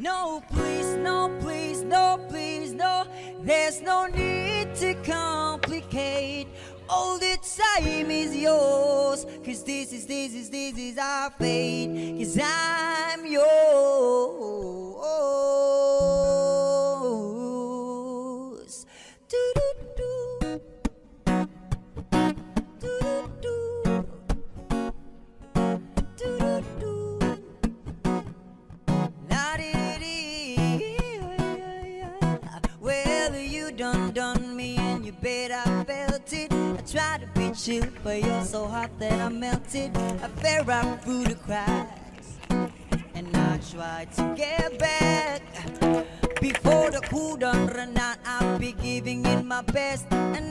No, please, no, please, no, please, no. There's no need to complicate. All the time is yours. Cause this is our fate. Cause I'm yours. Do-do-do. Do-do-do. Do-do-do. Well, you done me and you bet I felt it. I tried to be chill, but you're so hot that I melted. I fell right through the cracks, and I tried to get back. Before the cool done run out, I'll be giving it my best. And